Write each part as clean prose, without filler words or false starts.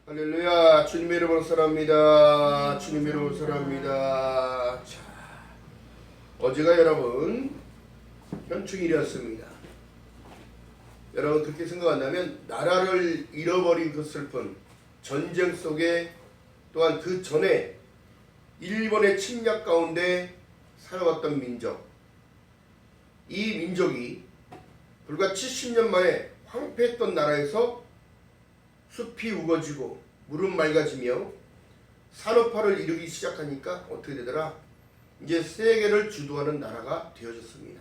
할렐루야. 주님의 이름으로 사랑합니다. 주님의 이름으로 사랑합니다. 자, 어제가 여러분 현충일이었습니다. 여러분 그렇게 생각한다면 나라를 잃어버린 그 슬픔, 전쟁 속에 또한 그 전에 일본의 침략 가운데 살아왔던 민족, 이 민족이 불과 70년 만에 황폐했던 나라에서 숲이 우거지고 물은 맑아지며 산업화를 이루기 시작하니까 어떻게 되더라? 이제 세계를 주도하는 나라가 되어졌습니다.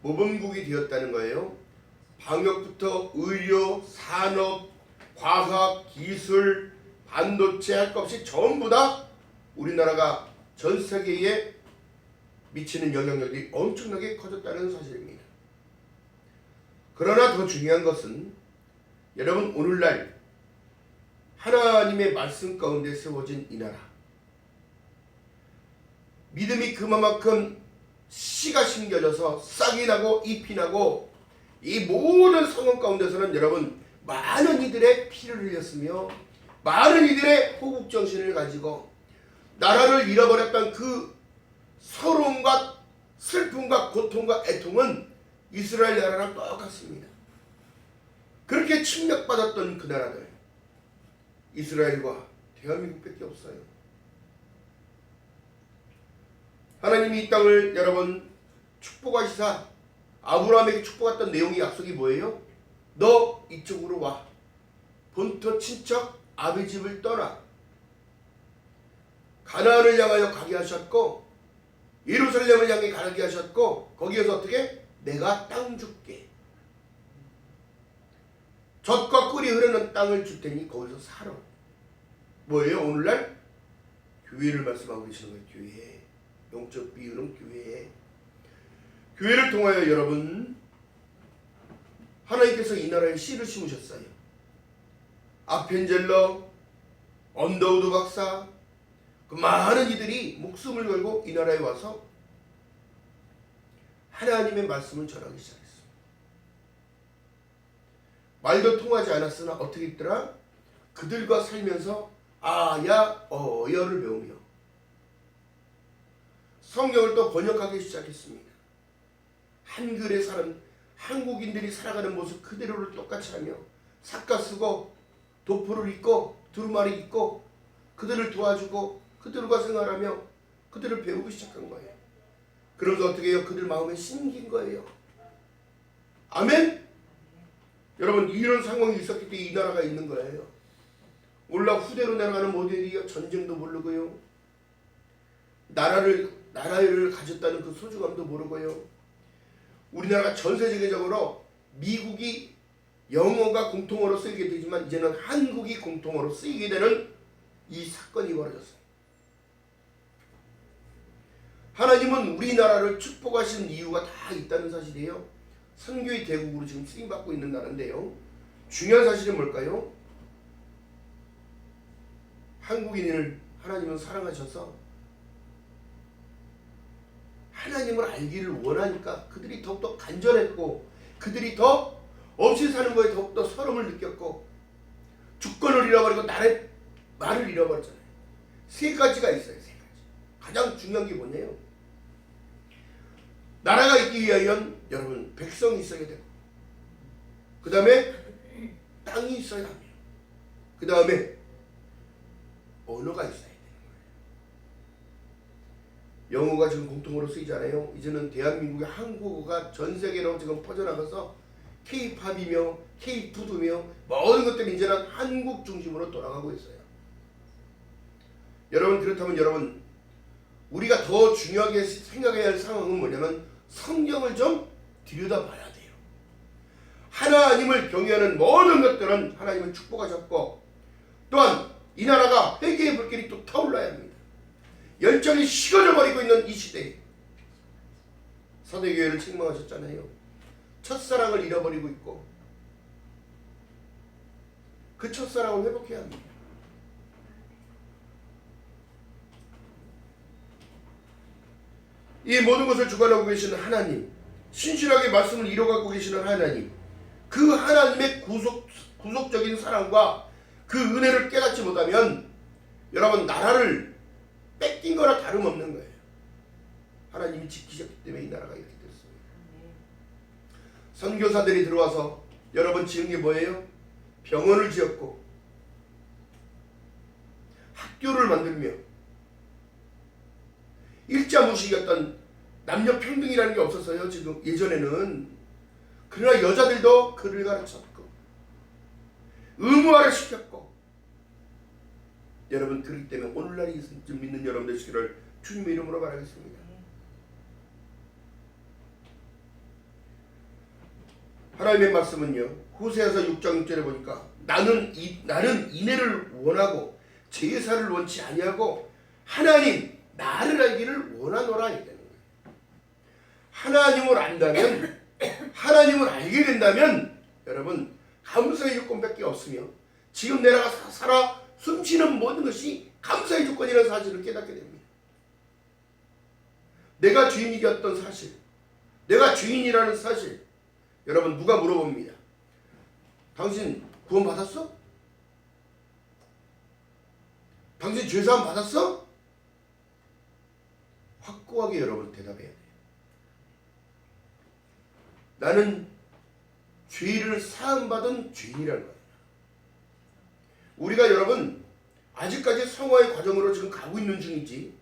모범국이 되었다는 거예요. 방역부터 의료, 산업, 과학, 기술, 반도체 할 것 없이 전부 다 우리나라가 전 세계에 미치는 영향력이 엄청나게 커졌다는 사실입니다. 그러나 더 중요한 것은 여러분 오늘날 하나님의 말씀 가운데 세워진 이 나라, 믿음이 그만큼 씨가 심겨져서 싹이 나고 잎이 나고 이 모든 상황 가운데서는 여러분 많은 이들의 피를 흘렸으며 많은 이들의 호국정신을 가지고 나라를 잃어버렸던 그 서러움과 슬픔과 고통과 애통은 이스라엘 나라랑 똑같습니다. 그렇게 침략받았던 그 나라들, 이스라엘과 대한민국밖에 없어요. 하나님이 이 땅을 여러분 축복하시사 아브라함에게 축복했던 내용의 약속이 뭐예요? 너 이쪽으로 와. 본토 친척 아비 집을 떠나. 가나안을 향하여 가게 하셨고 예루살렘을 향해 가게 하셨고 거기에서 어떻게? 내가 땅 줄게. 젖과 꿀이 흐르는 땅을 줄 테니 거기서 살아. 뭐예요? 오늘날 교회를 말씀하고 계시는 거예요. 교회. 영적 비유는 교회. 교회를 통하여 여러분 하나님께서 이 나라에 씨를 심으셨어요. 아펜젤러, 언더우드 박사, 그 많은 이들이 목숨을 걸고 이 나라에 와서 하나님의 말씀을 전하기 시작했어요. 말도 통하지 않았으나 어떻게 있더라? 그들과 살면서 아야 어여를 배우며 성경을 또 번역하기 시작했습니다. 한글에 사는 한국인들이 살아가는 모습 그대로를 똑같이 하며 삭가 쓰고 도포를 입고 두루마리 입고 그들을 도와주고 그들과 생활하며 그들을 배우기 시작한 거예요. 그러면서 어떻게 해요? 그들 마음에 심긴 거예요. 아멘? 여러분 이런 상황이 있었기 때문에 이 나라가 있는 거예요. 올라 후대로 내려가는 모델이요. 전쟁도 모르고요. 나라를 가졌다는 그 소중함도 모르고요. 우리나라가 전 세계적으로 미국이 영어가 공통어로 쓰이게 되지만 이제는 한국이 공통어로 쓰이게 되는 이 사건이 벌어졌어요. 하나님은 우리나라를 축복하신 이유가 다 있다는 사실이에요. 선교의 대국으로 지금 쓰임받고 있는 나라인데요. 중요한 사실은 뭘까요? 한국인을 하나님은 사랑하셔서 하나님을 알기를 원하니까 그들이 더욱더 간절했고 그들이 더 없이 사는 거에 더욱더 서름을 느꼈고 주권을 잃어버리고 나의 말을 잃어버렸잖아요. 세 가지가 있어요. 세 가지. 가장 중요한 게 뭐냐요? 나라가 있기 위하여 여러분 백성이 있어야 되고 그 다음에 땅이 있어야 합니다. 그 다음에 언어가 있어야 되는 거예요. 영어가 지금 공통어로 쓰이잖아요. 이제는 대한민국의 한국어가 전 세계로 지금 퍼져나가서 K-팝이며 K-푸드며 모든 것들이 이제는 한국 중심으로 돌아가고 있어요. 여러분 그렇다면 여러분 우리가 더 중요하게 생각해야 할 상황은 뭐냐면 성경을 좀 들여다봐야 돼요. 하나님을 경외하는 모든 것들은 하나님을 축복하셨고 또한 이 나라가 회개의 불길이 또 타올라야 합니다. 열정이 식어져 버리고 있는 이 시대에 사대교회를 책망하셨잖아요. 첫사랑을 잃어버리고 있고 그 첫사랑을 회복해야 합니다. 이 모든 것을 주관하고 계시는 하나님, 신실하게 말씀을 이뤄가고 계시는 하나님, 그 하나님의 구속적인 사랑과 그 은혜를 깨닫지 못하면 여러분 나라를 뺏긴 거나 다름없는 거예요. 하나님이 지키셨기 때문에 이 나라가 이렇게 됐습니다. 선교사들이 들어와서 여러분 지은 게 뭐예요? 병원을 지었고 학교를 만들며 일자무식이었던 남녀 평등이라는 게 없었어요. 지금 예전에는. 그러나 여자들도 글을 가르쳤고 의무화를 시켰고 여러분 그렇기 때문에 오늘날 좀 믿는 여러분들 되시기를 주님의 이름으로 바라겠습니다. 하나님의 말씀은요 호세아서 6장 6절에 보니까 나는 인애를 원하고 제사를 원치 아니하고 하나님 나를 알기를 원하노라 얘기하는 거예요. 하나님을 안다면 하나님을 알게 된다면 여러분 감사의 조건밖에 없으며 지금 내가 살아 숨쉬는 모든 것이 감사의 조건이라는 사실을 깨닫게 됩니다. 내가 주인이었던 사실, 내가 주인이라는 사실. 여러분 누가 물어봅니다. 당신 구원 받았어? 당신 죄사함 받았어? 확고하게 여러분 대답해야 돼요. 나는 죄를 사함받은 죄인이라는 거예요. 우리가 여러분 아직까지 성화의 과정으로 지금 가고 있는 중이지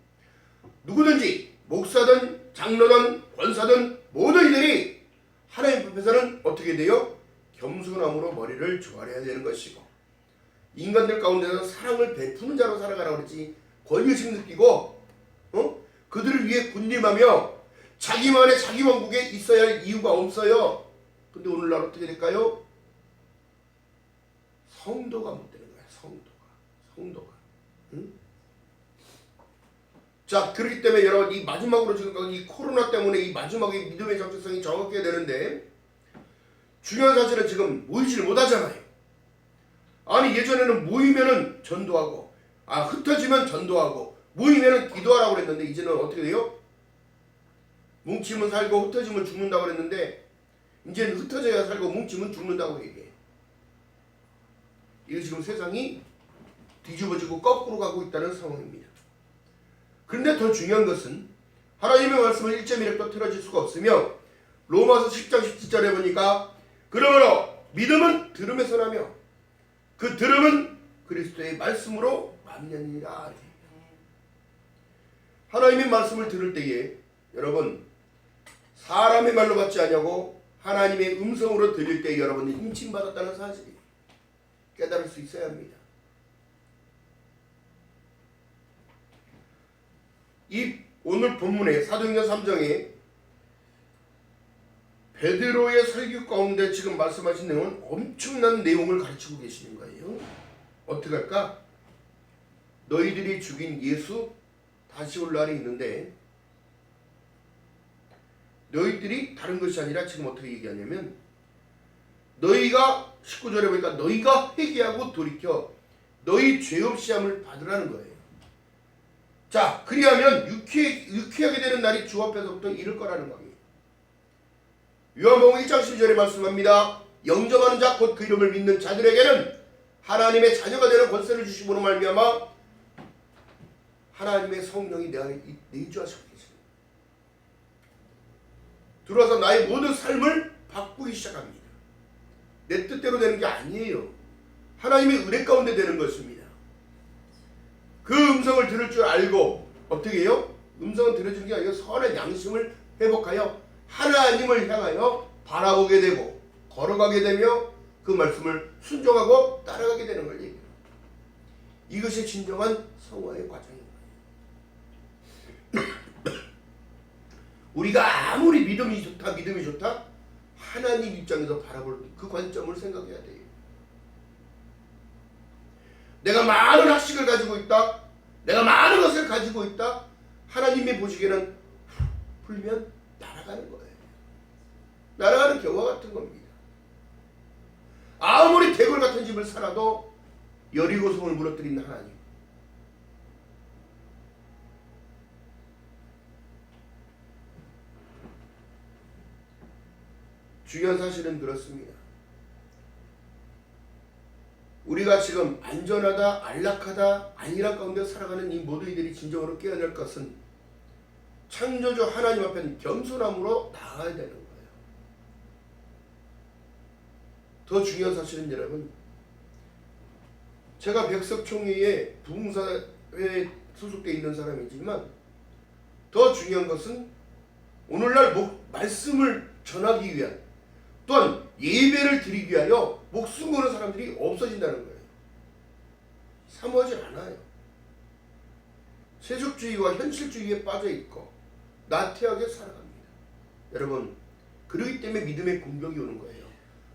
누구든지 목사든 장로든 권사든 모든 이들이 하나님 앞에서는 어떻게 돼요? 겸손함으로 머리를 조아려야 되는 것이고 인간들 가운데서 사랑을 베푸는 자로 살아가라고 그랬지 권위의식 느끼고 그들을 위해 군림하며 자기만의 자기 왕국에 있어야 할 이유가 없어요. 근데 오늘날 어떻게 될까요? 성도가 못 되는 거야. 성도가. 응? 자, 그렇기 때문에 여러분 이 마지막으로 지금 이 코로나 때문에 이 마지막에 믿음의 정체성이 정확해야 되는데 중요한 사실은 지금 모이지를 못하잖아요. 아니 예전에는 모이면은 전도하고 흩어지면 전도하고 모이면은 기도하라고 그랬는데 이제는 어떻게 돼요? 뭉치면 살고 흩어지면 죽는다고 그랬는데 이제는 흩어져야 살고 뭉치면 죽는다고 얘기해. 이거 지금 세상이 뒤집어지고 거꾸로 가고 있다는 상황입니다. 그런데 더 중요한 것은 하나님의 말씀을 1.1획도 틀어질 수가 없으며 로마서 10장 17절에 보니까 그러므로 믿음은 들음에서 나며 그 들음은 그리스도의 말씀으로 만나니라. 하나님의 말씀을 들을 때에 여러분 사람의 말로 받지 아니하고 하나님의 음성으로 들릴 때 여러분이 힘침받았다는 사실이 깨달을 수 있어야 합니다. 이 오늘 본문의 사도행전 3장에 베드로의 설교 가운데 지금 말씀하신 내용은 엄청난 내용을 가르치고 계시는 거예요. 어떻게 할까? 너희들이 죽인 예수 다시 올 날이 있는데 너희들이 다른 것이 아니라 지금 어떻게 얘기하냐면 너희가 19절에 보니까 너희가 회개하고 돌이켜 너희 죄 없이 함을 받으라는 거예요. 자, 그리하면 유쾌하게 되는 날이 주 앞에서부터 이를 거라는 겁니다. 요한복음 1장 12절에 말씀합니다. 영접하는 자 곧 그 이름을 믿는 자들에게는 하나님의 자녀가 되는 권세를 주심으로 말미암아 하나님의 성령이 내 안에 내주하시고 계십니다. 들어와서 나의 모든 삶을 바꾸기 시작합니다. 내 뜻대로 되는 게 아니에요. 하나님의 은혜 가운데 되는 것입니다. 그 음성을 들을 줄 알고 어떻게 해요? 음성을 들어주는 게 아니라 선한 양심을 회복하여 하나님을 향하여 바라보게 되고 걸어가게 되며 그 말씀을 순종하고 따라가게 되는 걸 얘기해요. 이것이 진정한 성화의 과정입니다. 우리가 아무리 믿음이 좋다 하나님 입장에서 바라볼 그 관점을 생각해야 돼요. 내가 많은 학식을 가지고 있다, 내가 많은 것을 가지고 있다, 하나님이 보시기에는 풀면 날아가는 거예요. 날아가는 겨와 같은 겁니다. 아무리 대궐 같은 집을 살아도 여리고성을 무너뜨린 하나님, 중요한 사실은 그렇습니다. 우리가 지금 안전하다, 안락하다, 안일한 가운데 살아가는 이 모든 이들이 진정으로 깨어날 것은 창조주 하나님 앞에 겸손함으로 나아가야 되는 거예요. 더 중요한 사실은 여러분, 제가 백석총회의 부흥사회에 소속되어 있는 사람이지만 더 중요한 것은 오늘날 말씀을 전하기 위한, 또한 예배를 드리기 위하여 목숨 거는 사람들이 없어진다는 거예요. 사모하지 않아요. 세속주의와 현실주의에 빠져있고 나태하게 살아갑니다. 여러분, 그러기 때문에 믿음의 공격이 오는 거예요.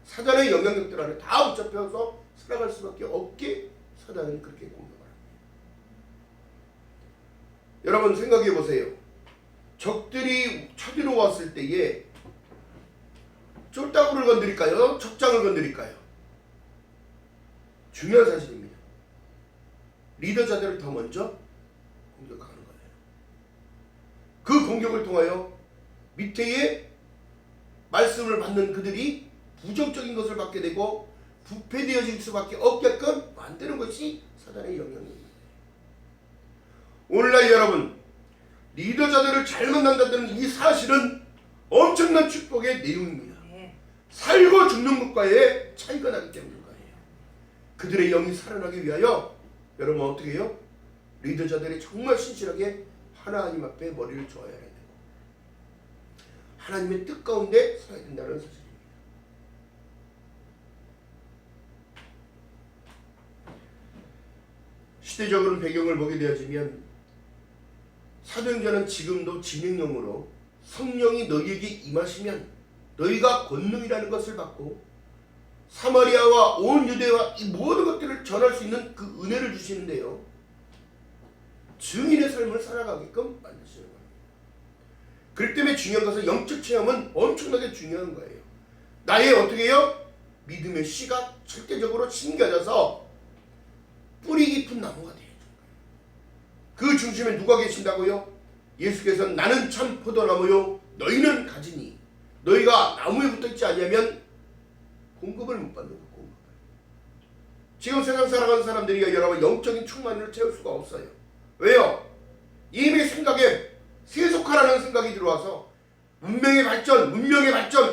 사단의 영향력들 안에 다 붙잡혀서 살아갈 수밖에 없게 사단은 그렇게 공격을 합니다. 여러분 생각해 보세요. 적들이 쳐들어왔을 때에 쫄따구를 건드릴까요? 척장을 건드릴까요? 중요한 사실입니다. 리더자들을 더 먼저 공격하는 거예요. 그 공격을 통하여 밑에의 말씀을 받는 그들이 부정적인 것을 받게 되고 부패되어질 수밖에 없게끔 만드는 것이 사단의 영향입니다. 오늘날 여러분, 리더자들을 잘 만난다는 이 사실은 엄청난 축복의 내용입니다. 살고 죽는 것과의 차이가 나기 때문인 거예요. 그들의 영이 살아나기 위하여 여러분 어떻게 해요? 리더자들이 정말 신실하게 하나님 앞에 머리를 조아야 되고 하나님의 뜻 가운데 살아야 된다는 사실입니다. 시대적으로 배경을 보게 되어지면 사도행전은 지금도 진행형으로 성령이 너희에게 임하시면 너희가 권능이라는 것을 받고 사마리아와 온 유대와 이 모든 것들을 전할 수 있는 그 은혜를 주시는데요. 증인의 삶을 살아가게끔 만드시는 겁니다. 그렇기 때문에 중요한 것은 영적 체험은 엄청나게 중요한 거예요. 나의 어떻게 해요? 믿음의 씨가 절대적으로 심겨져서 뿌리 깊은 나무가 되어야 돼요. 그 중심에 누가 계신다고요? 예수께서 나는 참 포도나무요 너희는 가지니 너희가 나무에 붙어있지 않으면 공급을 못 받는 거. 공급을. 지금 세상 살아가는 사람들이 여러분 영적인 충만을 채울 수가 없어요. 왜요? 이미 생각에 세속화라는 생각이 들어와서 문명의 발전,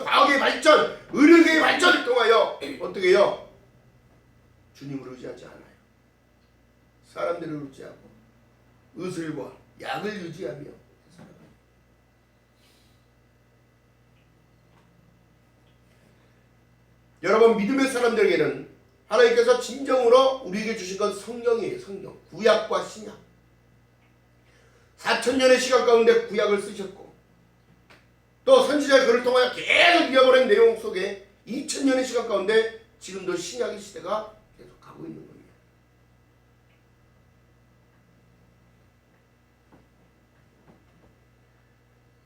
과학의 발전, 의료계의 발전을 통하여 어떻게 해요? 주님을 의지하지 않아요. 사람들을 의지하고 의술과 약을 유지하며 살아가요. 여러분 믿음의 사람들에게는 하나님께서 진정으로 우리에게 주신 건 성령이에요. 성령. 구약과 신약. 4000년의 시간 가운데 구약을 쓰셨고 또 선지자의 글을 통하여 계속 이어버린 내용 속에 2000년의 시간 가운데 지금도 신약의 시대가 계속 가고 있는 겁니다.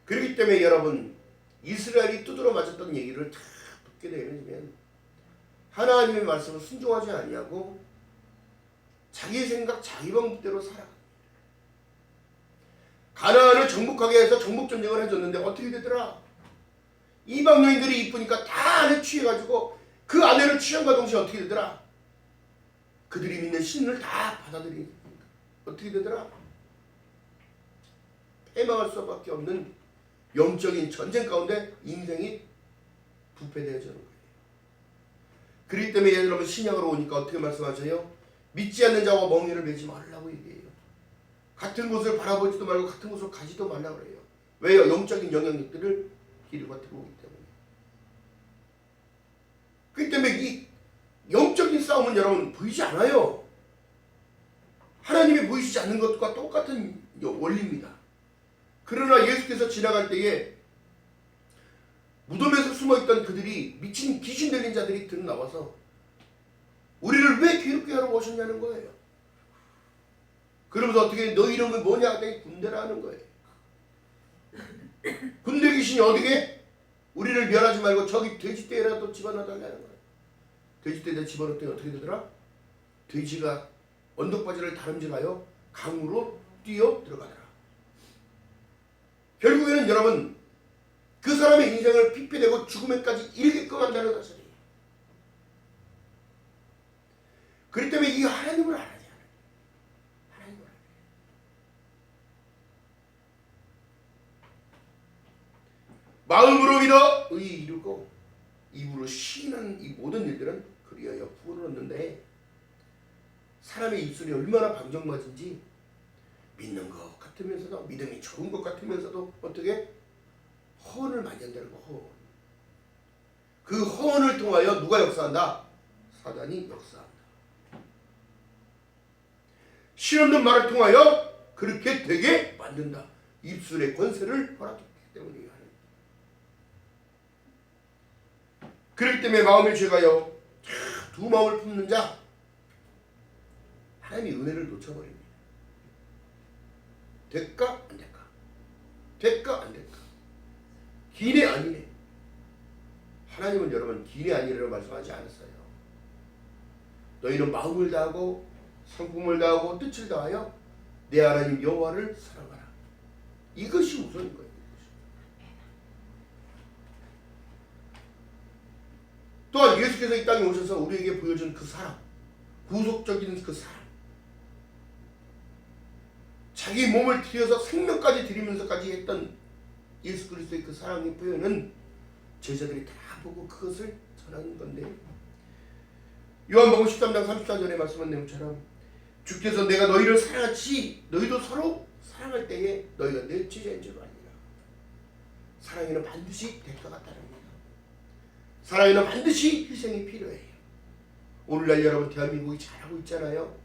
그렇기 때문에 여러분 이스라엘이 두드러 맞았던 얘기를 다 듣게 되면 하나님의 말씀을 순종하지 아니하고 자기 생각 자기 방법대로 살아갑니다. 가나안을 정복하게 해서 정복전쟁을 해줬는데 어떻게 되더라? 이방 여인들이 이쁘니까 다 안에 취해가지고 그 아내를 취함과 동시에 어떻게 되더라? 그들이 믿는 신을 다 받아들이니까 어떻게 되더라? 패망할 수밖에 없는 영적인 전쟁 가운데 인생이 부패되어지는 거예요. 그렇기 때문에 여러분 신약으로 오니까 어떻게 말씀하셔요? 믿지 않는 자와 멍에를 매지 말라고 얘기해요. 같은 곳을 바라보지도 말고 같은 곳을 가지도 말라고 그래요. 왜요? 영적인 영향력들을 기류가 들어오기 때문에. 그렇기 때문에 이 영적인 싸움은 여러분 보이지 않아요. 하나님이 보이시지 않는 것과 똑같은 원리입니다. 그러나 예수께서 지나갈 때에 무덤에서 숨어있던 그들이 미친 귀신 들린 자들이 들나와서 우리를 왜 괴롭게 하러 오셨냐는 거예요. 그러면서 어떻게 너 이름은 뭐냐 하더니 군대라 하는 거예요. 군대 귀신이 어디게 우리를 멸하지 말고 저기 돼지떼라도 집어넣어 달라는 거예요. 돼지떼에다 집어넣었더니 어떻게 되더라? 돼지가 언덕바지를 다름질하여 강으로 뛰어 들어가더라. 결국에는 여러분 그 사람의 인생을 피폐되고 죽음에까지 이르게끔 한다는 사실이에요. 그렇기 때문에 이 하나님을 알아야 돼. 하나님을 알아야 돼. 마음으로 믿어 의에 이르고 입으로 시인하는 이 모든 일들은 그리하여 부를 얻는데, 사람의 입술이 얼마나 방정맞은지, 믿는 것 같으면서도, 믿음이 좋은 것 같으면서도 어떻게 허언을 많이 한다는 거. 허언. 그 허언을 통하여 누가 역사한다? 사단이 역사한다. 실없는 말을 통하여 그렇게 되게 만든다. 입술의 권세를 허락했기 때문이에요. 그렇기 때문에 마음의 죄가요, 두 마음을 품는 자, 하나님이 은혜를 놓쳐버립니다. 될까 안 될까? 될까 안 될까? 기네 아니네. 하나님은 여러분 기네 아니라고 말씀하지 않았어요. 너희는 마음을 다하고 성품을 다하고 뜻을 다하여 내 하나님 여호와를 사랑하라. 이것이 우선인 거예요. 또한 예수께서 이 땅에 오셔서 우리에게 보여준 그 사랑, 구속적인 그 사랑, 자기 몸을 들여서 생명까지 드리면서까지 했던 예수 그리스도의 그 사랑의 표현은 제자들이 다 보고 그것을 전하는 건데, 요한복음 13장 34절에 말씀한 내용처럼 주께서 내가 너희를 사랑하지 너희도 서로 사랑할 때에 너희가 내 제자인 줄 알리라. 사랑에는 반드시 대가가 따릅니다. 사랑에는 반드시 희생이 필요해요. 오늘날 여러분 대한민국이 잘하고 있잖아요.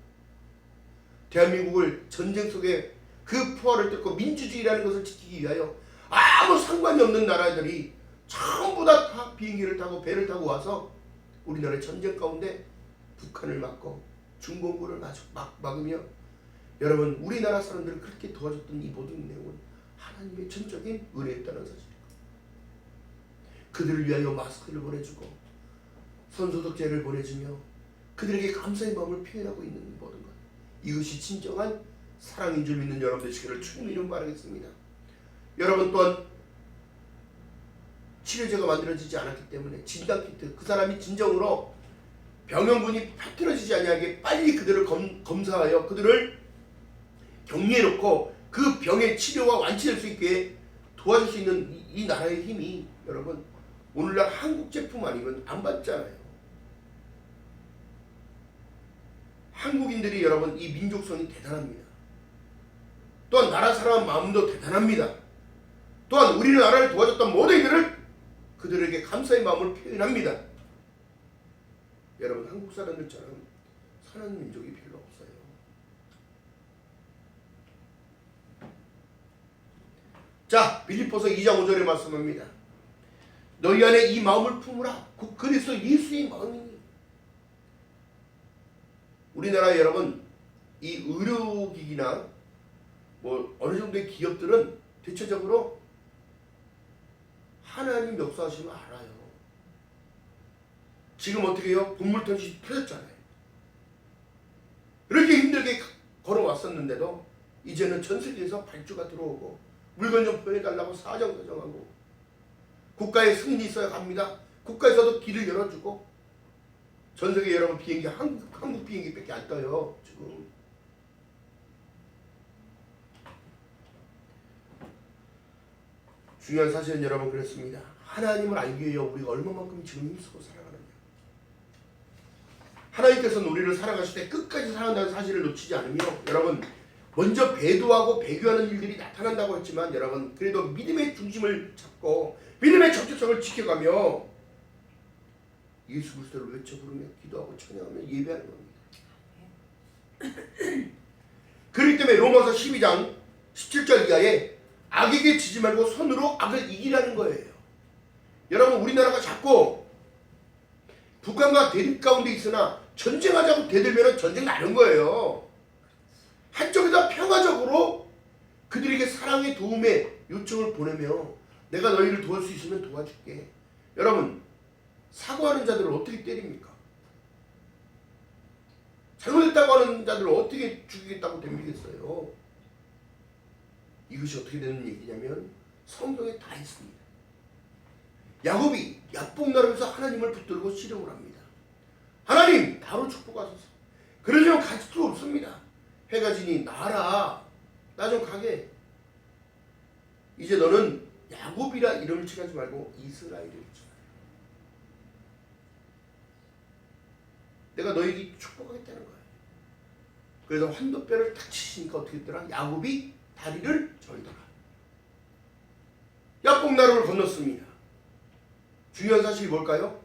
대한민국을 전쟁 속에 그 포화를 뚫고 민주주의라는 것을 지키기 위하여 아무 상관이 없는 나라들이 전부 다 비행기를 타고 배를 타고 와서 우리나라의 전쟁 가운데 북한을 막고 중공군을 막으며, 여러분 우리나라 사람들을 그렇게 도와줬던 이 모든 내용은 하나님의 전적인 은혜였다는 사실입니다. 그들을 위하여 마스크를 보내주고 손소독제를 보내주며 그들에게 감사의 마음을 표현하고 있는 모든 것, 이것이 진정한 사랑인 줄 믿는 여러분 되시기를 주님의 이름으로 바라겠습니다. 여러분 또한 치료제가 만들어지지 않았기 때문에 진단키트, 그 사람이 진정으로 병원군이 파트러지지 아니하게 빨리 그들을 검사하여 그들을 격리해놓고 그 병의 치료가 완치될 수 있게 도와줄 수 있는 이 나라의 힘이 여러분 오늘날 한국 제품 아니면 안 받잖아요. 한국인들이 여러분 이 민족성이 대단합니다. 또한 나라 사람 마음도 대단합니다. 또한 우리나라를 도와줬던 모든 이들을 그들에게 감사의 마음을 표현합니다. 여러분 한국 사람들처럼 선한 민족이 별로 없어요. 자, 빌립보서 2장 5절에 말씀합니다. 너희 안에 이 마음을 품으라. 곧 그리스도 예수의 마음이니. 우리나라 여러분 이 의료기기나 뭐 어느 정도의 기업들은 대체적으로 하나님 역사하시면 알아요. 지금 어떻게 해요? 본물턴시 펴졌잖아요. 이렇게 힘들게 걸어왔었는데도 이제는 전 세계에서 발주가 들어오고 물건 좀 보내달라고 사정사정하고 국가의 승인이 있어야 갑니다. 국가에서도 길을 열어주고 전 세계 여러분 비행기 한국 비행기밖에 안 떠요. 지금 중요한 사실은 여러분 그렇습니다. 하나님을 알기 위해 우리가 얼마만큼 지금 힘쓰고 살아가느냐. 하나님께서는 우리를 살아가실 때 끝까지 살아간다는 사실을 놓치지 않으며, 여러분 먼저 배도하고 배교하는 일들이 나타난다고 했지만 여러분 그래도 믿음의 중심을 잡고 믿음의 적절성을 지켜가며 예수 그리스도를 외쳐 부르며 기도하고 찬양하며 예배하는 겁니다. 그렇기 때문에 로마서 12장 17절 이하에 악에게 지지 말고 손으로 악을 이기라는 거예요. 여러분 우리나라가 자꾸 북한과 대립 가운데 있으나 전쟁하자고 대들면 전쟁 나는 거예요. 한쪽에다 평화적으로 그들에게 사랑의 도움의 요청을 보내며 내가 너희를 도울 수 있으면 도와줄게. 여러분 사과하는 자들을 어떻게 때립니까? 잘못했다고 하는 자들을 어떻게 죽이겠다고 덤비겠어요? 이것이 어떻게 되는 얘기냐면 성경에 다 있습니다. 야곱이 야복나루에서 하나님을 붙들고 시름을 합니다. 하나님 나로 축복하소서. 그러지만 갈 수 없습니다. 해가 지니 나라, 나 좀 가게. 이제 너는 야곱이라 이름을 칭하지 말고 이스라엘을 칭하라. 내가 너에게 축복하겠다는 거야. 그래서 환도뼈를 탁 치시니까 어떻게 했더라? 야곱이 다리를 절더라. 야복나루를 건넜습니다. 중요한 사실이 뭘까요?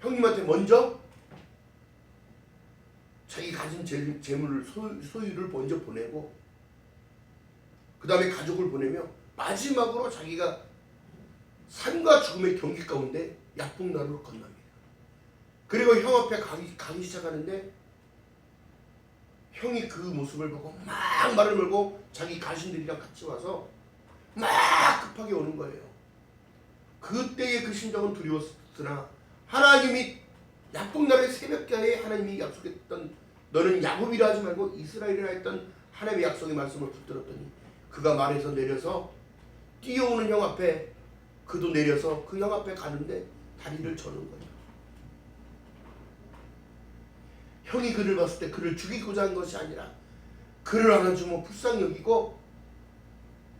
형님한테 먼저 자기 가진 재물을 소유를 먼저 보내고 그 다음에 가족을 보내며 마지막으로 자기가 삶과 죽음의 경기 가운데 야복나루를 건넙니다. 그리고 형 앞에 가기 시작하는데 형이 그 모습을 보고 막 말을 걸고 자기 가신들이랑 같이 와서 막 급하게 오는 거예요. 그때의 그 심정은 두려웠으나 하나님이 야복나루의 새벽가에 하나님이 약속했던 너는 야곱이라 하지 말고 이스라엘이라 했던 하나님의 약속의 말씀을 붙들었더니 그가 말에서 내려서 뛰어오는 형 앞에 그도 내려서 그 형 앞에 가는데 다리를 저는 거예요. 형이 그를 봤을 때 그를 죽이고자 한 것이 아니라 그를 안아주면 불쌍히 여기고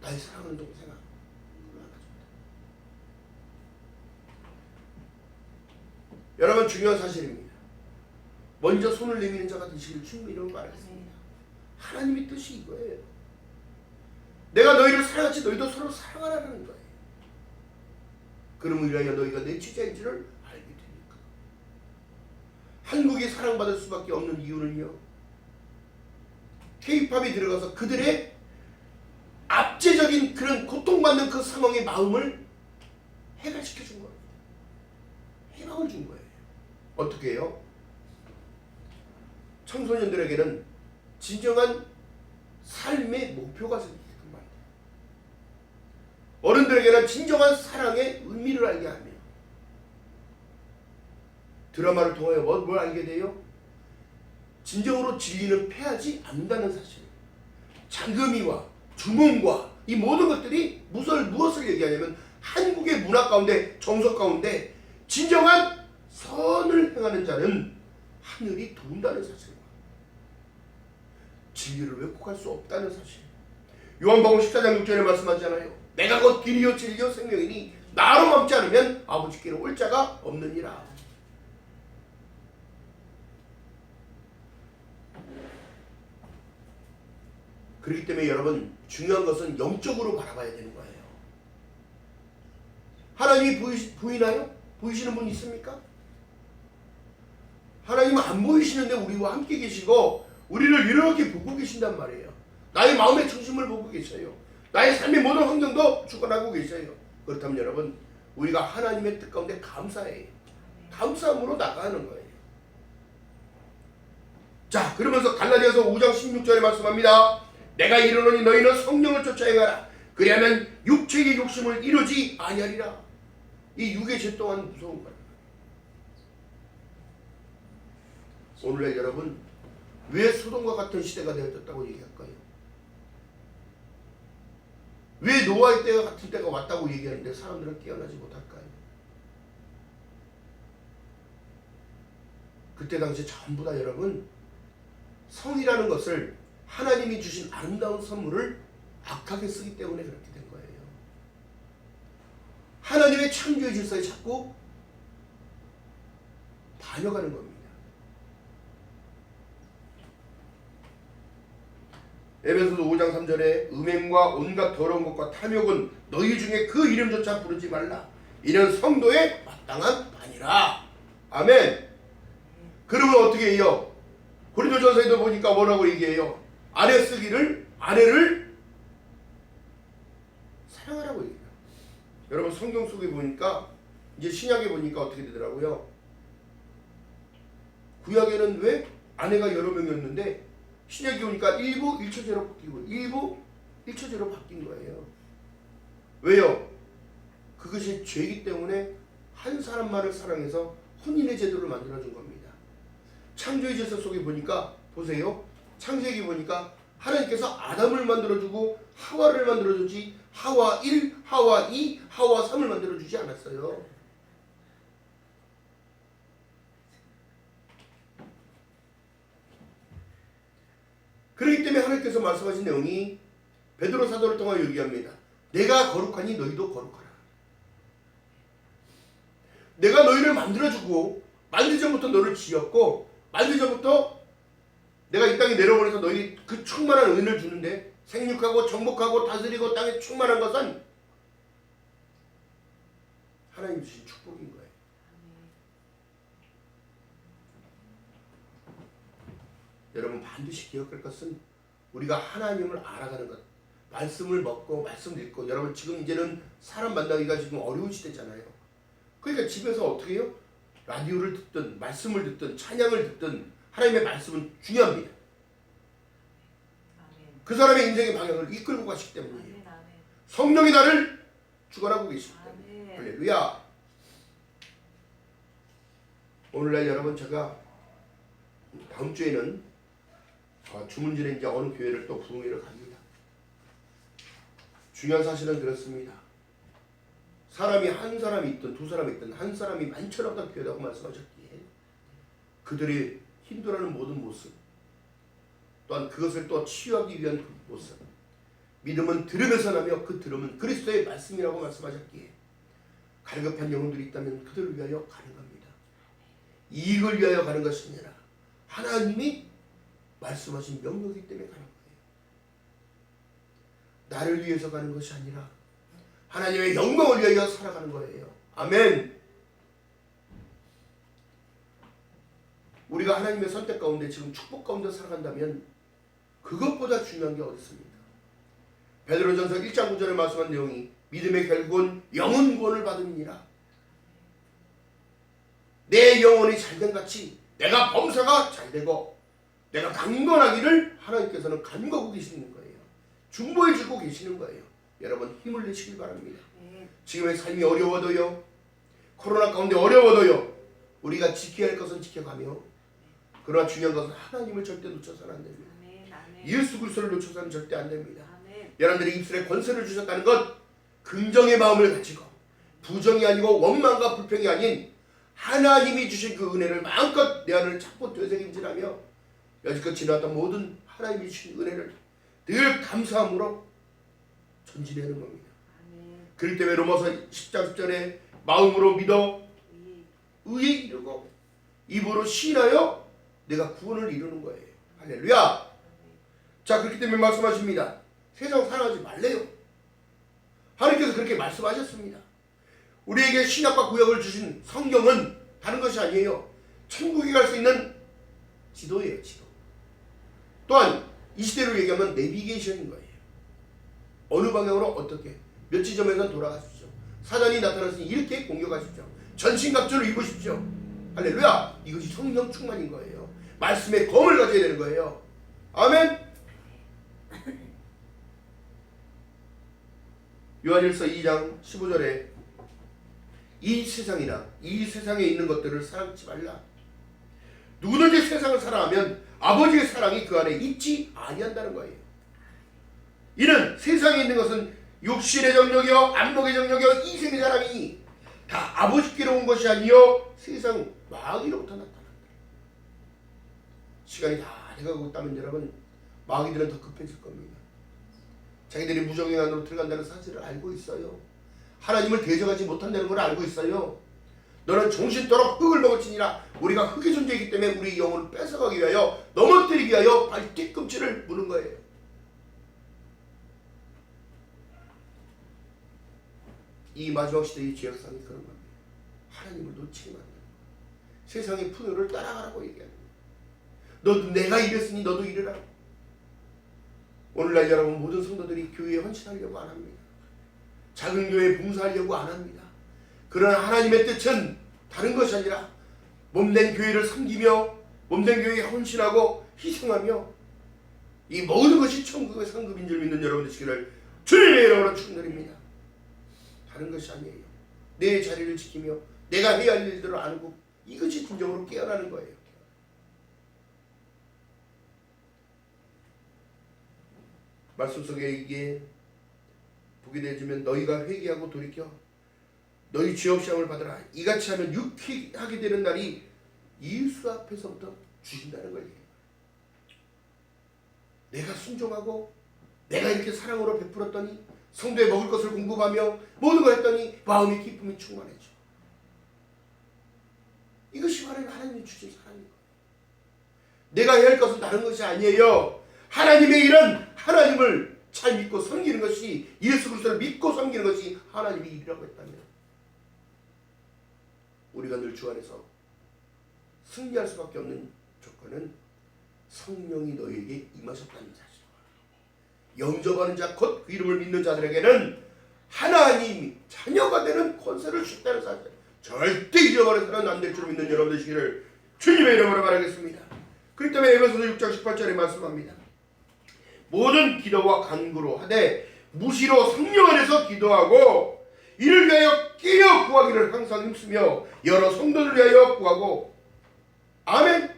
나의 사랑하는 동생아 그를 안아줍니다. 여러분 중요한 사실입니다. 먼저 손을 내미는 자가 되시기를 주님의 이름으로 말하겠습니다. 하나님의 뜻이 이거예요. 내가 너희를 사랑하지 너희도 서로 사랑하라는 거예요. 그러므로 인하여 너희가 내 제자인지를 알게 되니까. 한국이 사랑받을 수밖에 없는 이유는요. K-팝이 들어가서 그들의 압제적인 그런 고통받는 그 상황의 마음을 해결시켜 준 겁니다. 희망을 준 거예요. 어떻게 해요? 청소년들에게는 진정한 삶의 목표가 생기게끔 만듭니다. 어른들에게는 진정한 사랑의 의미를 알게 하며 드라마를 통하여 뭘 알게 돼요? 진정으로 진리는 패하지 않는다는 사실. 장금이와 주몽과 이 모든 것들이 무엇을 얘기하냐면 한국의 문화 가운데 정서 가운데 진정한 선을 행하는 자는 하늘이 도운다는 사실과 진리를 왜곡할 수 없다는 사실. 요한복음 14장 6절에 말씀하잖아요. 내가 곧 길이요 진리요 생명이니 나로 맘지 않으면 아버지께로 올 자가 없느니라. 그렇기 때문에 여러분 중요한 것은 영적으로 바라봐야 되는 거예요. 하나님이 보이나요? 보이시는 분 있습니까? 하나님은 안 보이시는데 우리와 함께 계시고 우리를 이렇게 보고 계신단 말이에요. 나의 마음의 중심을 보고 계셔요. 나의 삶의 모든 환경도 주관하고 계셔요. 그렇다면 여러분 우리가 하나님의 뜻 가운데 감사해요. 감사함으로 나가는 거예요. 자, 그러면서 갈라디아서 5장 16절에 말씀합니다. 내가 이르노니 너희는 성령을 쫓아 행하라. 그리하면 육체의 욕심을 이루지 아니하리라. 이 육의 죄 또한 무서운 거예요. 오늘날 여러분 왜 소돔과 같은 시대가 되어졌다고 얘기할까요? 왜 노아의 때와 같은 때가 왔다고 얘기하는데 사람들은 깨어나지 못할까요? 그때 당시 전부 다 여러분 성이라는 것을 하나님이 주신 아름다운 선물을 악하게 쓰기 때문에 그렇게 된 거예요. 하나님의 창조의 질서에 자꾸 반역하는 겁니다. 에베소서 5장 3절에 음행과 온갖 더러운 것과 탐욕은 너희 중에 그 이름조차 부르지 말라. 이는 성도의 마땅한 반이라. 아멘. 그러면 어떻게 해요? 고린도전서에도 보니까 뭐라고 얘기해요? 아내를 사랑하라고 얘기해요. 여러분 성경 속에 보니까 이제 신약에 보니까 어떻게 되더라고요? 구약에는 왜 아내가 여러 명이었는데 신약에 오니까 일부 일처제로 바뀌고 일부 일처제로 바뀐 거예요. 왜요? 그것이 죄이기 때문에 한 사람만을 사랑해서 혼인의 제도를 만들어준 겁니다. 창조의 질서 속에 보니까 보세요. 창세기 보니까 하나님께서 아담을 만들어주고 하와를 만들어주지 하와 1, 하와 2, 하와 3을 만들어주지 않았어요. 하나님께서 말씀하신 내용이 베드로 사도를 통하여 얘기합니다. 내가 거룩하니 너희도 거룩하라. 내가 너희를 만들어주고 만들기 전부터 너를 지었고 만들기 전부터 내가 이 땅에 내려보내서 너희 그 충만한 은혜를 주는데 생육하고 정복하고 다스리고 땅에 충만한 것은 하나님 주신 축복인 거예요. 여러분 반드시 기억할 것은 우리가 하나님을 알아가는 것, 말씀을 먹고 말씀을 읽고, 여러분 지금 이제는 사람 만나기가 지금 어려운 시대잖아요. 그러니까 집에서 어떻게 해요? 라디오를 듣든 말씀을 듣든 찬양을 듣든 하나님의 말씀은 중요합니다. 그 사람의 인생의 방향을 이끌고 가시기 때문이에요. 성령이 나를 주관하고 계시기 때문에. 할렐루야. 오늘날 여러분 제가 다음 주에는 주문진에 이제 어느 교회를 또 부흥회를 갑니다. 중요한 사실은 그렇습니다. 사람이 한 사람이 있든 두 사람이 있든 한 사람이 많처럼 교회라고 말씀하셨기에 그들이 힘들어하는 모든 모습, 또한 그것을 또 치유하기 위한 그 모습, 믿음은 들음에서 나며 그 들음은 그리스도의 말씀이라고 말씀하셨기에 갈급한 영혼들이 있다면 그들을 위하여 가는 겁니다. 이익을 위하여 가는 것이 아니라 하나님이 말씀하신 명령이기 때문에 가는 거예요. 나를 위해서 가는 것이 아니라 하나님의 영광을 위하여 살아가는 거예요. 아멘. 우리가 하나님의 선택 가운데 지금 축복 가운데 살아간다면 그것보다 중요한 게 어디 있습니까? 베드로전서 1장 9절에 말씀한 내용이 믿음의 결국은 영혼 구원을 받음이니라. 내 영혼이 잘된 같이 내가 범사가 잘되고 내가 강건하기를 하나님께서는 간구하고 계시는 거예요. 중보해 주고 계시는 거예요. 여러분 힘을 내시길 바랍니다. 지금의 삶이 어려워도요, 코로나 가운데 어려워도요, 우리가 지켜야 할 것은 지켜가며, 그러나 중요한 것은 하나님을 절대 놓쳐서는 안 됩니다. 예수 그리스도를 놓쳐서는 절대 안 됩니다. 여러분들이 입술에 권세를 주셨다는 것, 긍정의 마음을 가지고 부정이 아니고 원망과 불평이 아닌 하나님이 주신 그 은혜를 마음껏 내 안을 찾고 되새김질하며 여지껏 지나왔던 모든 하나님이 주신 은혜를 늘 감사함으로 전진하는 겁니다. 그럴 때문에 로마서 10장 10절에 마음으로 믿어 의에 이르고 입으로 시인하여 내가 구원을 이루는 거예요. 할렐루야. 자, 그렇기 때문에 말씀하십니다. 세상 살아가지 말래요. 하나님께서 그렇게 말씀하셨습니다. 우리에게 신약과 구약을 주신 성경은 다른 것이 아니에요. 천국에 갈 수 있는 지도예요. 지도. 또한 이 시대로 얘기하면 내비게이션인 거예요. 어느 방향으로 어떻게 몇 지점에서 돌아가십시오. 사단이 나타났으니 이렇게 공격하십시오. 전신갑주를 입으십시오. 할렐루야. 이것이 성령 충만인 거예요. 말씀의 검을 가져야 되는 거예요. 아멘. 요한일서 2장 15절에 이 세상이나 이 세상에 있는 것들을 사랑치 말라. 누구든지 세상을 사랑하면 아버지의 사랑이 그 안에 있지 아니한다는 거예요. 이는 세상에 있는 것은 육신의 정력이요 안목의 정력이요 이생의 사랑이 다 아버지께로 온 것이 아니요 세상 마귀로부터 나타난다. 시간이 다 돼가고 있다면 여러분 마귀들은 더 급해질 겁니다. 자기들이 무정의 안으로 들어간다는 사실을 알고 있어요. 하나님을 대적하지 못한다는 걸 알고 있어요. 너는 정신토록 흙을 먹을지니라. 우리가 흙의 존재이기 때문에 우리 영혼을 뺏어가기 위하여 넘어뜨리기 위하여 발 뒤꿈치를 무는 거예요. 이 마지막 시대의 죄악상이 그런 겁니다. 하나님을 놓치게 만드는 거예요. 세상의 풍요를 따라가라고 얘기하는 거예요. 너도 내가 이랬으니 너도 이래라. 오늘날 여러분 모든 성도들이 교회에 헌신하려고 안 합니다. 작은 교회에 봉사하려고 안 합니다. 그러나 하나님의 뜻은 다른 것이 아니라 몸된 교회를 섬기며 몸된 교회에 헌신하고 희생하며 이 모든 것이 천국의 상급인 줄 믿는 여러분 되시기를 주님의 이름으로 축원드립니다. 다른 것이 아니에요. 내 자리를 지키며 내가 해야 할 일들을 알고 이것이 진정으로 깨어나는 거예요. 말씀 속에 이게 보게 되어지면 너희가 회개하고 돌이켜 너희 죄업 시험을 받으라. 이같이 하면 유쾌하게 되는 날이 예수 앞에서부터 주신다는 거예요. 내가 순종하고 내가 이렇게 사랑으로 베풀었더니 성도에 먹을 것을 공급하며 모든 걸 했더니 마음의 기쁨이 충만해져. 이것이 바로 하나님이 주신 사랑인 거예요. 내가 해야 할 것은 다른 것이 아니에요. 하나님의 일은 하나님을 잘 믿고 섬기는 것이, 예수 그리스도를 믿고 섬기는 것이 하나님의 일이라고 했다면 우리가 늘 주 안에서 승리할 수밖에 없는 조건은 성령이 너에게 임하셨다는 사실. 영접하는 자 곧 그 이름을 믿는 자들에게는 하나님이 자녀가 되는 권세를 주셨다는 사실. 절대 잊어버려서는 안 될 줄 믿는 여러분 되시기를 주님의 이름으로 바라겠습니다. 그렇기 때문에 에베소서 6장 18절에 말씀합니다. 모든 기도와 간구로 하되 무시로 성령 안에서 기도하고 이를 위하여 끼어 구하기를 항상 힘쓰며 여러 성도를 위하여 구하고. 아멘.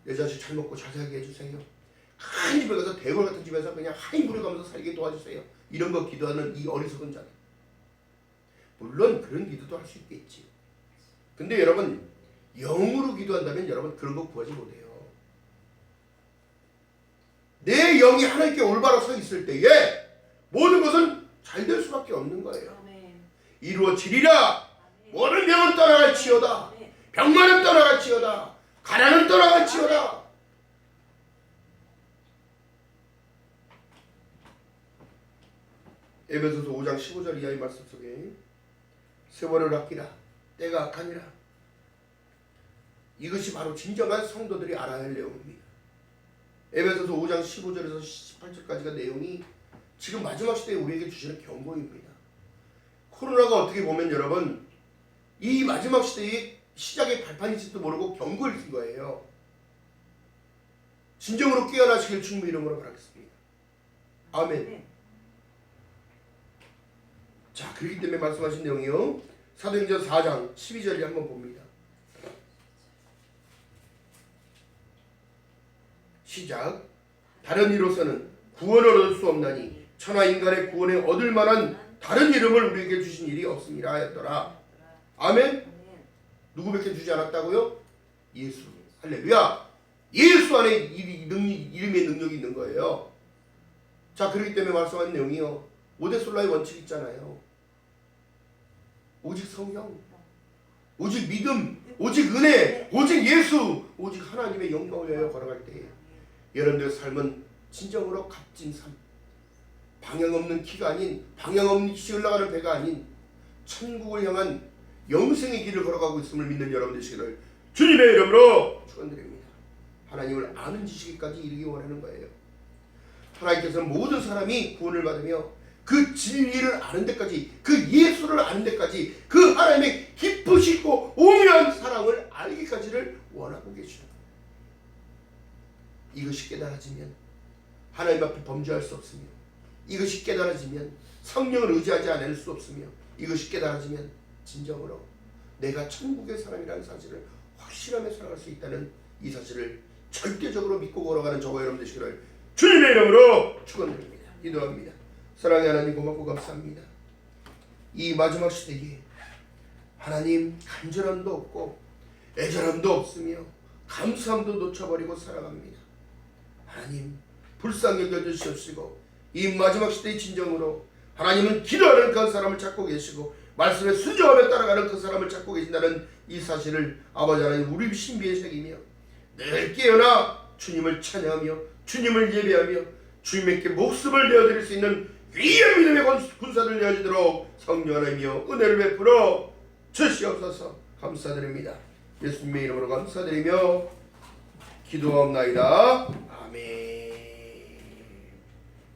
내 자식 잘 먹고 잘 살게 해주세요. 한 집에 가서 대궐 같은 집에서 그냥 하인 부려가면서 살게 도와주세요. 이런 거 기도하는 이 어리석은 자들. 물론 그런 기도도 할 수 있겠지. 근데 여러분 영으로 기도한다면 여러분 그런 거 구하지 못해요. 내 영이 하나님께 올바로 서 있을 때에 모든 것은 잘 될 수밖에 없는 거예요. 이루어지리라. 모든 병은 떠나갈지어다. 병만은 떠나갈지어다. 가난은 떠나갈지어다. 에베소서 5장 15절 이하의 말씀 속에 세월을 아끼라. 때가 악하니라. 이것이 바로 진정한 성도들이 알아야 할 내용입니다. 에베소서 5장 15절에서 18절까지가 내용이 지금 마지막 시대에 우리에게 주시는 경고입니다. 코로나가 어떻게 보면 여러분 이 마지막 시대의 시작의 발판인지도 모르고 경고를 준 거예요. 진정으로 깨어나시길 주님의 이름으로 바라겠습니다. 아멘. 자, 그렇기 때문에 말씀하신 내용이요. 사도행전 4장 12절에 한번 봅니다. 시작. 다른 이로서는 구원을 얻을 수 없나니 천하 인간의 구원에 얻을 만한 다른 이름을 우리에게 주신 일이 없음이라 하였더라. 아멘. 누구밖에 주지 않았다고요? 예수. 할렐루야. 예수 안에 이름의 능력이 있는 거예요. 자, 그렇기 때문에 말씀하는 내용이요. 오데솔라의 원칙 있잖아요. 오직 성령, 오직 믿음, 오직 은혜, 오직 예수, 오직 하나님의 영광을 위하여 걸어갈 때에 여러분들의 삶은 진정으로 값진 삶, 방향 없는 키가 아닌, 방향 없는 kit이 흘러가는 배가 아닌 천국을 향한 영생의 길을 걸어가고 있음을 믿는 여러분 되시기를 주님의 이름으로 축원드립니다. 하나님을 아는 지식까지 이르기 원하는 거예요. 하나님께서는 모든 사람이 구원을 받으며 그 진리를 아는 데까지, 그 예수를 아는 데까지, 그 하나님의 깊으시고 오묘한 사랑을 알기까지를 원하고 계시는 거예요. 이것이 깨달아지면 하나님 앞에 범죄할 수 없으며, 이것이 깨달아지면 성령을 의지하지 않을 수 없으며, 이것이 깨달아지면 진정으로 내가 천국의 사람이라는 사실을 확실하게 살아갈 수 있다는 이 사실을 절대적으로 믿고 걸어가는 저와 여러분 되시기를 주님의 이름으로 축원드립니다. 기도합니다. 사랑의 하나님 고맙고 감사합니다. 이 마지막 시대에 하나님 간절함도 없고 애절함도 없으며 감사함도 놓쳐버리고 살아갑니다. 하나님 불쌍히 여겨주시옵시고 이 마지막 시대의 진정으로 하나님은 기도하는 그 사람을 찾고 계시고 말씀에 순종하며 따라가는 그 사람을 찾고 계신다는 이 사실을 아버지 하나님 우리 신비에 새기며 늘 깨어나 주님을 찬양하며 주님을 예배하며 주님께 목숨을 내어드릴 수 있는 위의 믿음의 군사들 되어지도록 성령 하나님이여 은혜를 베풀어 주시옵소서. 감사드립니다. 예수님의 이름으로 감사드리며 기도하옵나이다.